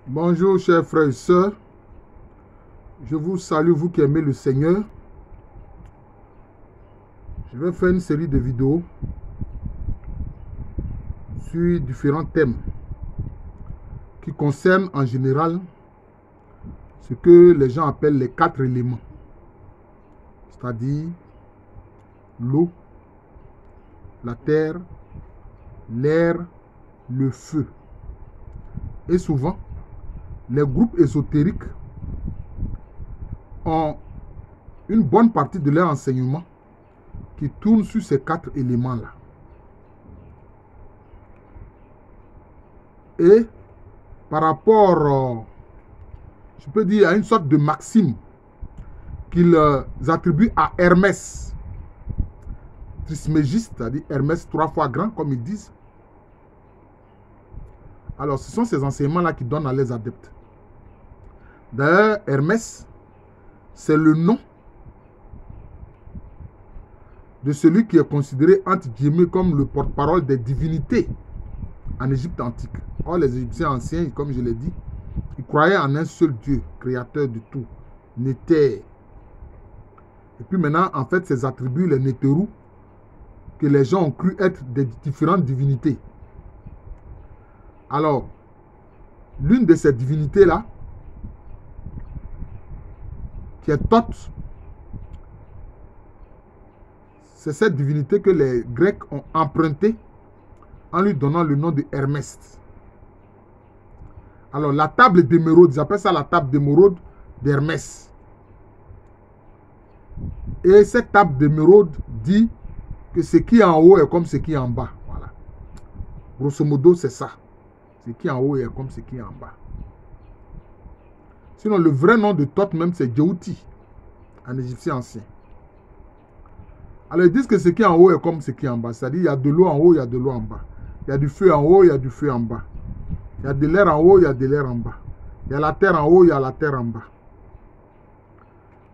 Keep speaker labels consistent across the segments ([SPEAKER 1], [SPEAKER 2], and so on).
[SPEAKER 1] Bonjour chers frères et sœurs, je vous salue vous qui aimez le Seigneur. Je vais faire une série de vidéos sur différents thèmes qui concernent en général ce que les gens appellent les 4 éléments, c'est-à-dire l'eau, la terre, l'air, le feu. Et souvent, les groupes ésotériques ont une bonne partie de leur enseignement qui tourne sur ces 4 éléments-là. Et par rapport, je peux dire, à une sorte de maxime qu'ils attribuent à Hermès Trismégiste, c'est-à-dire Hermès 3 fois grand, comme ils disent. Alors, ce sont ces enseignements-là qui donnent à les adeptes. D'ailleurs, Hermès, c'est le nom de celui qui est considéré, entre guillemets, comme le porte-parole des divinités en Égypte antique. Or, les Égyptiens anciens, comme je l'ai dit, ils croyaient en un seul Dieu, créateur de tout, Néter. Et puis maintenant, en fait, ces attributs, les Néterou, que les gens ont cru être des différentes divinités. Alors, l'une de ces divinités-là, qui est Thoth, c'est cette divinité que les Grecs ont empruntée en lui donnant le nom de Hermès. Alors, la table d'émeraude, ils appellent ça la table d'émeraude d'Hermès. Et cette table d'émeraude dit que ce qui est en haut est comme ce qui est en bas. Voilà. Grosso modo, c'est ça. Ce qui est en haut est comme ce qui est en bas. Sinon, le vrai nom de Thoth même, c'est Djéouti, en égyptien ancien. Alors, ils disent que ce qui est en haut est comme ce qui est en bas. C'est-à-dire, il y a de l'eau en haut, il y a de l'eau en bas. Il y a du feu en haut, il y a du feu en bas. Il y a de l'air en haut, il y a de l'air en bas. Il y a la terre en haut, il y a la terre en bas.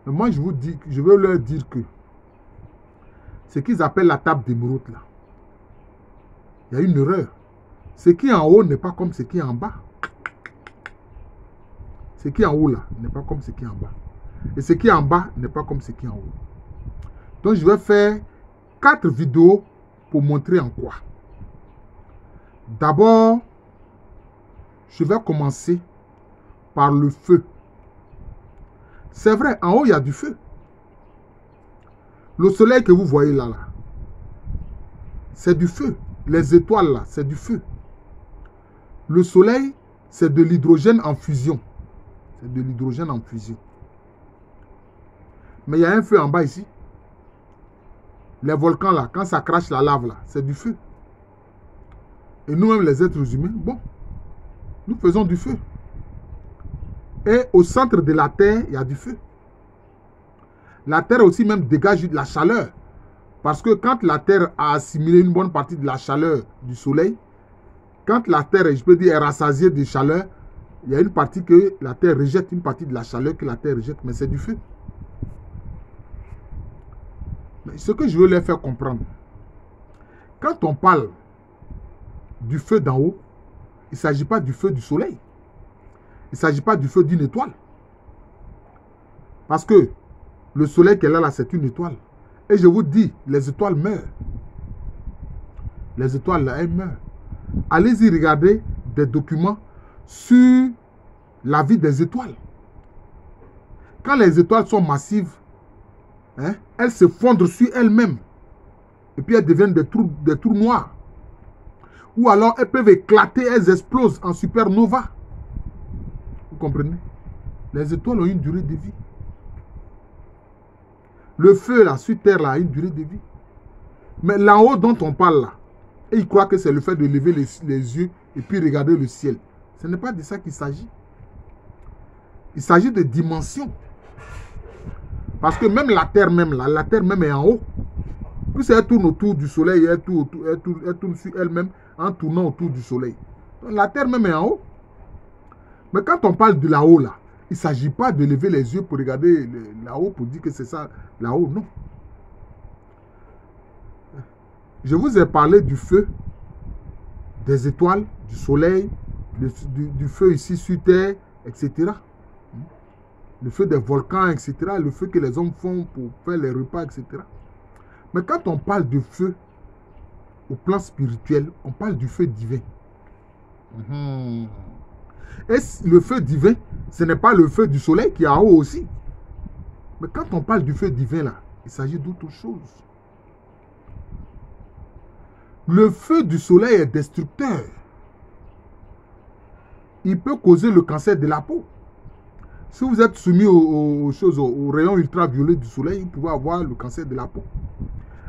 [SPEAKER 1] Mais moi, je vous dis, je veux leur dire que ce qu'ils appellent la table d'émeraude, là, il y a une erreur. Ce qui est en haut n'est pas comme ce qui est en bas. Ce qui est en haut, là, n'est pas comme ce qui est en bas. Et ce qui est en bas n'est pas comme ce qui est en haut. Donc, je vais faire 4 vidéos pour montrer en quoi. D'abord, je vais commencer par le feu. C'est vrai, en haut, il y a du feu. Le soleil que vous voyez là, c'est du feu. Les étoiles là, c'est du feu. Le soleil, c'est de l'hydrogène en fusion. C'est de l'hydrogène en fusion. Mais il y a un feu en bas ici. Les volcans là, quand ça crache la lave là, c'est du feu. Et nous-mêmes, les êtres humains, bon, nous faisons du feu. Et au centre de la Terre, il y a du feu. La Terre aussi même dégage de la chaleur. Parce que quand la Terre a assimilé une bonne partie de la chaleur du soleil, quand la Terre, je peux dire, est rassasiée de chaleur, il y a une partie que la Terre rejette, une partie de la chaleur que la Terre rejette, mais c'est du feu. Mais ce que je veux leur faire comprendre, quand on parle du feu d'en haut, il ne s'agit pas du feu du soleil. Il ne s'agit pas du feu d'une étoile. Parce que le soleil qu'elle a là, c'est une étoile. Et je vous dis, les étoiles meurent. Les étoiles là, elles meurent. Allez-y regarder des documents sur la vie des étoiles. Quand les étoiles sont massives, hein, elles se fondent sur elles-mêmes. Et puis elles deviennent des trous noirs. Ou alors elles peuvent éclater, elles explosent en supernova. Vous comprenez? Les étoiles ont une durée de vie. Le feu là, sur terre là, a une durée de vie. Mais là-haut dont on parle là, et ils croient que c'est le fait de lever les yeux et puis regarder le ciel. Ce n'est pas de ça qu'il s'agit. Il s'agit de dimension. Parce que même la terre même là, la terre même est en haut. Puis elle tourne autour du soleil, elle tourne sur elle-même en tournant autour du soleil. Donc, la terre même est en haut. Mais quand on parle de là-haut là, il ne s'agit pas de lever les yeux pour regarder là-haut pour dire que c'est ça là-haut, non. Je vous ai parlé du feu, des étoiles, du soleil, du feu ici sur terre, etc. Le feu des volcans, etc. Le feu que les hommes font pour faire les repas, etc. Mais quand on parle de feu au plan spirituel, on parle du feu divin. Et le feu divin, ce n'est pas le feu du soleil qui est en haut aussi. Mais quand on parle du feu divin là, il s'agit d'autre chose. Le feu du soleil est destructeur. Il peut causer le cancer de la peau. Si vous êtes soumis aux choses, aux rayons ultraviolets du soleil, vous pouvez avoir le cancer de la peau.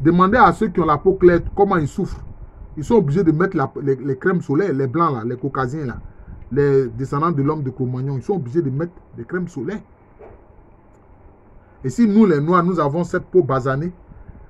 [SPEAKER 1] Demandez à ceux qui ont la peau claire comment ils souffrent. Ils sont obligés de mettre les crèmes solaires, les blancs, là, les caucasiens, là, les descendants de l'homme de Cro-Magnon. Ils sont obligés de mettre des crèmes solaires. Et si nous, les Noirs, nous avons cette peau basanée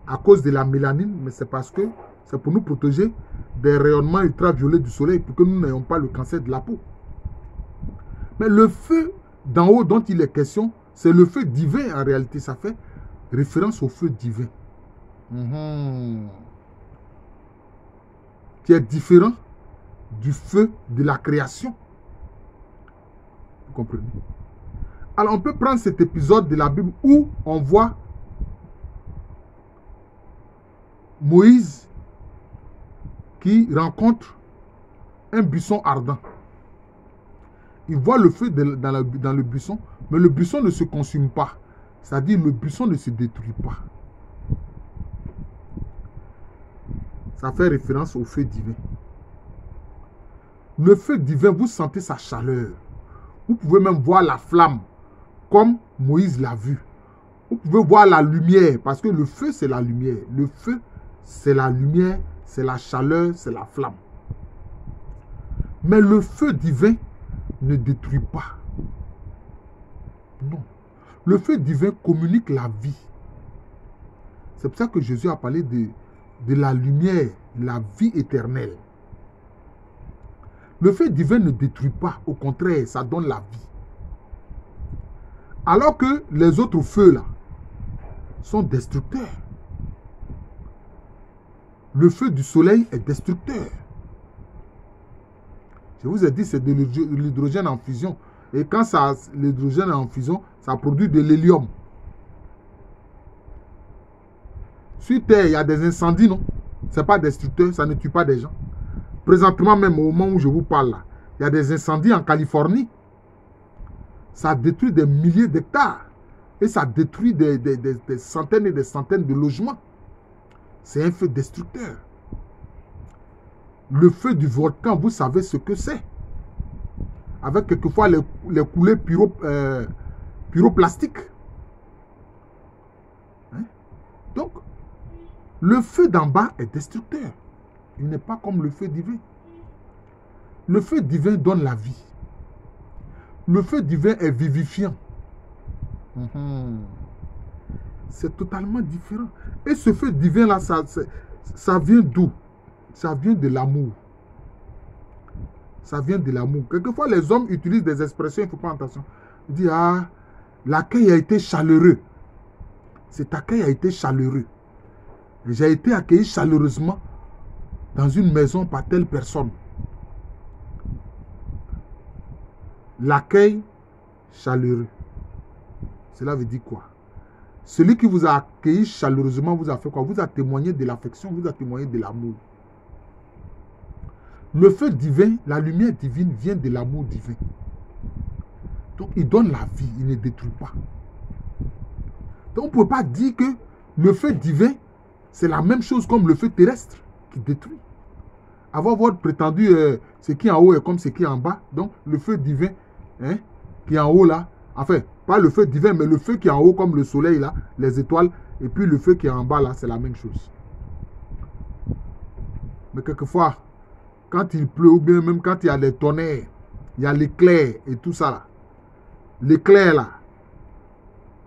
[SPEAKER 1] à cause de la mélanine, mais c'est parce que c'est pour nous protéger des rayonnements ultraviolets du soleil pour que nous n'ayons pas le cancer de la peau. Mais le feu d'en haut dont il est question, c'est le feu divin en réalité. Ça fait référence au feu divin. Qui est différent du feu de la création. Vous comprenez? Alors on peut prendre cet épisode de la Bible où on voit Moïse qui rencontre un buisson ardent. Il voit le feu dans le buisson, mais le buisson ne se consume pas. C'est-à-dire le buisson ne se détruit pas. Ça fait référence au feu divin. Le feu divin, vous sentez sa chaleur. Vous pouvez même voir la flamme, comme Moïse l'a vu. Vous pouvez voir la lumière, parce que le feu, c'est la lumière. Le feu, c'est la lumière, c'est la chaleur, c'est la flamme. Mais le feu divin ne détruit pas. Non. Le feu divin communique la vie. C'est pour ça que Jésus a parlé de la lumière, la vie éternelle. Le feu divin ne détruit pas. Au contraire, ça donne la vie. Alors que les autres feux là sont destructeurs. Le feu du soleil est destructeur. Je vous ai dit, c'est de l'hydrogène en fusion. Et quand l'hydrogène est en fusion, ça produit de l'hélium. Sur Terre, il y a des incendies, non? Ce n'est pas destructeur, ça ne tue pas des gens. Présentement même, au moment où je vous parle, là, il y a des incendies en Californie. Ça détruit des milliers d'hectares. Et ça détruit des centaines et des centaines de logements. C'est un feu destructeur. Le feu du volcan, vous savez ce que c'est. Avec quelquefois les coulées pyroplastiques. Hein? Donc, le feu d'en bas est destructeur. Il n'est pas comme le feu divin. Le feu divin donne la vie. Le feu divin est vivifiant. C'est totalement différent. Et ce feu divin-là, ça vient d'où? Ça vient de l'amour. Ça vient de l'amour. Quelquefois, les hommes utilisent des expressions, il ne faut pas attention. Ils disent, ah, l'accueil a été chaleureux. Cet accueil a été chaleureux. J'ai été accueilli chaleureusement dans une maison par telle personne. L'accueil chaleureux. Cela veut dire quoi? Celui qui vous a accueilli chaleureusement vous a fait quoi? Vous a témoigné de l'affection, vous a témoigné de l'amour. Le feu divin, la lumière divine vient de l'amour divin. Donc il donne la vie, il ne détruit pas. Donc on ne peut pas dire que le feu divin, c'est la même chose comme le feu terrestre qui détruit. Avoir votre prétendu, ce qui est en haut est comme ce qui est en bas. Donc le feu divin, hein, qui est en haut là, enfin, pas le feu divin, mais le feu qui est en haut comme le soleil là, les étoiles, et puis le feu qui est en bas là, c'est la même chose. Mais quelquefois, quand il pleut, ou bien même quand il y a les tonnerres, il y a l'éclair et tout ça là. L'éclair là,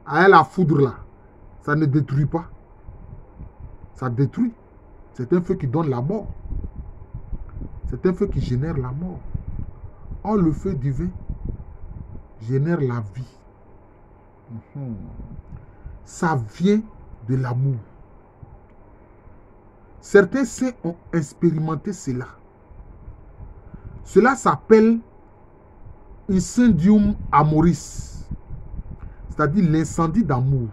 [SPEAKER 1] avec la foudre là, ça ne détruit pas. Ça détruit. C'est un feu qui donne la mort. C'est un feu qui génère la mort. Or, le feu divin génère la vie. Ça vient de l'amour. Certains saints ont expérimenté cela. Cela s'appelle incendium amoris, c'est-à-dire l'incendie d'amour.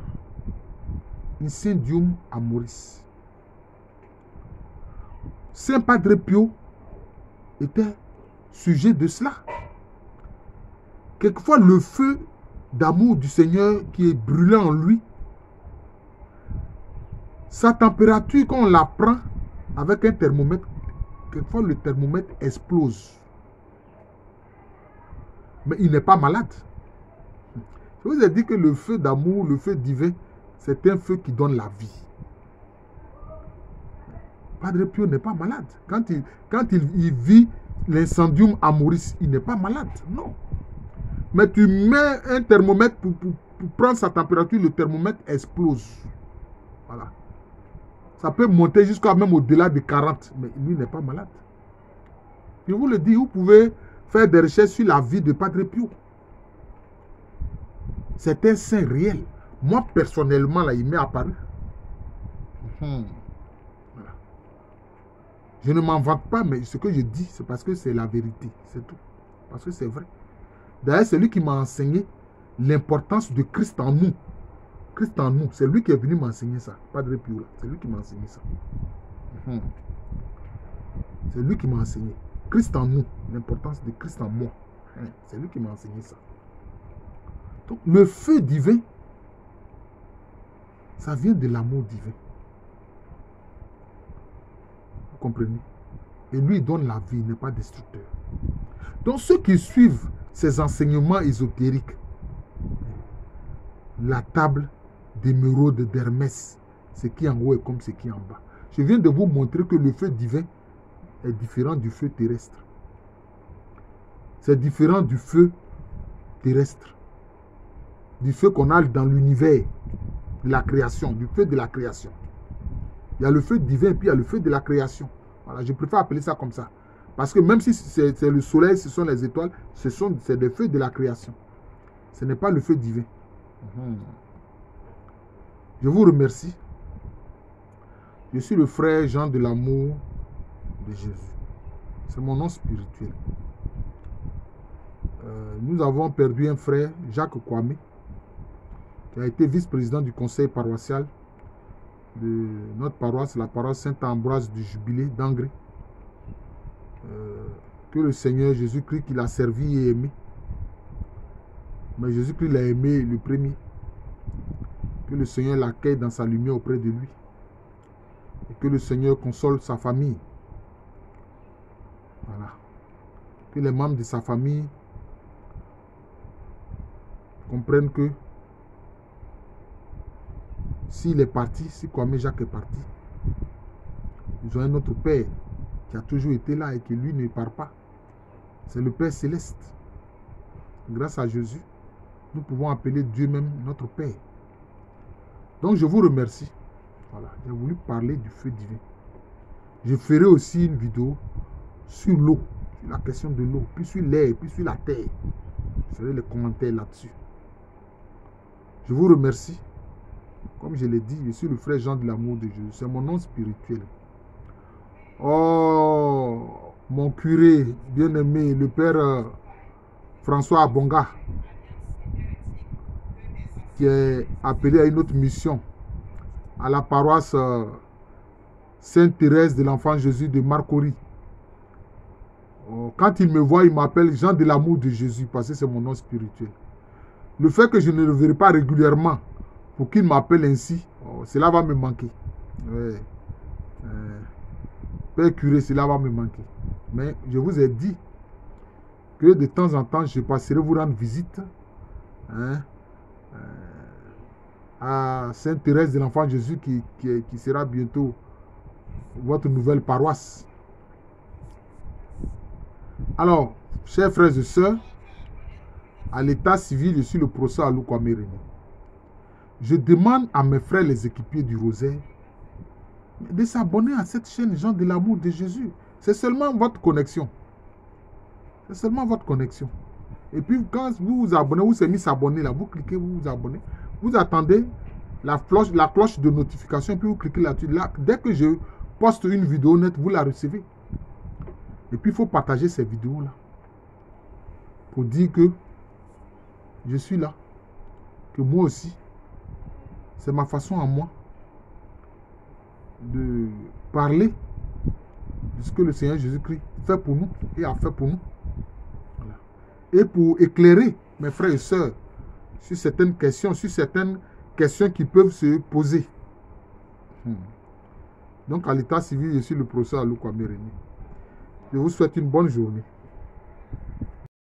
[SPEAKER 1] Incendium amoris. Saint Padre Pio était sujet de cela. Quelquefois, le feu d'amour du Seigneur qui est brûlant en lui, sa température, quand on la prend avec un thermomètre, quelquefois le thermomètre explose. Mais il n'est pas malade. Je vous ai dit que le feu d'amour, le feu divin, c'est un feu qui donne la vie. Padre Pio n'est pas malade. Quand il vit l'incendium amoris, il n'est pas malade. Non. Mais tu mets un thermomètre pour prendre sa température, le thermomètre explose. Voilà. Ça peut monter jusqu'à même au-delà de 40. Mais lui n'est pas malade. Je vous le dis, vous pouvez faire des recherches sur la vie de Padre Pio. C'est un saint réel. Moi, personnellement, là, il m'est apparu. Voilà. Je ne m'en vante pas, mais ce que je dis, c'est parce que c'est la vérité. C'est tout. Parce que c'est vrai. D'ailleurs, c'est lui qui m'a enseigné l'importance de Christ en nous. Christ en nous. C'est lui qui est venu m'enseigner ça. Padre Pio, c'est lui qui m'a enseigné ça. C'est lui qui m'a enseigné. Christ en nous. L'importance de Christ en moi. C'est lui qui m'a enseigné ça. Donc, le feu divin, ça vient de l'amour divin. Vous comprenez? Et lui, il donne la vie, il n'est pas destructeur. Donc, ceux qui suivent ces enseignements ésotériques, la table d'émeraude d'Hermès, ce qui est en haut est comme ce qui est en bas. Je viens de vous montrer que le feu divin est différent du feu terrestre. C'est différent du feu terrestre. Du feu qu'on a dans l'univers, de la création, du feu de la création. Il y a le feu divin et puis il y a le feu de la création. Voilà, je préfère appeler ça comme ça. Parce que même si c'est le soleil, ce sont les étoiles, c'est des feux de la création. Ce n'est pas le feu divin. Je vous remercie. Je suis le frère Jean de l'amour de Jésus. C'est mon nom spirituel. Nous avons perdu un frère, Jacques Kwame, qui a été vice-président du conseil paroissial de notre paroisse, la paroisse Saint-Ambroise du Jubilé d'Angré. Que le Seigneur Jésus-Christ, qui l'a servi et aimé, mais Jésus-Christ l'a aimé le premier. Que le Seigneur l'accueille dans sa lumière auprès de lui. Et que le Seigneur console sa famille. Voilà. Que les membres de sa famille comprennent que s'il est parti, si Kwame Jacques est parti, ils ont un autre Père qui a toujours été là et qui lui ne part pas. C'est le Père Céleste. Grâce à Jésus, nous pouvons appeler Dieu même notre Père. Donc je vous remercie. Voilà, j'ai voulu parler du feu divin. Je ferai aussi une vidéo sur l'eau, sur la question de l'eau, puis sur l'air, puis sur la terre. Je ferai les commentaires là-dessus. Je vous remercie. Comme je l'ai dit, je suis le frère Jean de l'amour de Jésus. C'est mon nom spirituel. Oh, mon curé bien-aimé, le père François Abonga, qui est appelé à une autre mission, à la paroisse Sainte-Thérèse de l'Enfant Jésus de Marcory. Quand il me voit, il m'appelle Jean de l'amour de Jésus, parce que c'est mon nom spirituel. Le fait que je ne le verrai pas régulièrement, pour qu'il m'appelle ainsi, cela va me manquer. Ouais. Père curé, cela va me manquer. Mais je vous ai dit que de temps en temps, je passerai vous rendre visite à Sainte-Thérèse de l'Enfant Jésus qui sera bientôt votre nouvelle paroisse. Alors, chers frères et sœurs, à l'état civil, je suis le procès à Kwame René. Je demande à mes frères les équipiers du Rosaire de s'abonner à cette chaîne Jean de l'amour de Jésus. C'est seulement votre connexion. C'est seulement votre connexion. Et puis quand vous vous abonnez, vous avez mis s'abonner là, vous cliquez, vous vous abonnez. Vous attendez la cloche de notification, puis vous cliquez là-dessus. Là, dès que je poste une vidéo nette, vous la recevez. Et puis, il faut partager ces vidéos-là pour dire que je suis là, que moi aussi, c'est ma façon à moi de parler de ce que le Seigneur Jésus-Christ fait pour nous et a fait pour nous. Voilà. Et pour éclairer mes frères et sœurs sur certaines questions qui peuvent se poser. Donc, à l'état civil, je suis le professeur Alouko Amérénie. Je vous souhaite une bonne journée.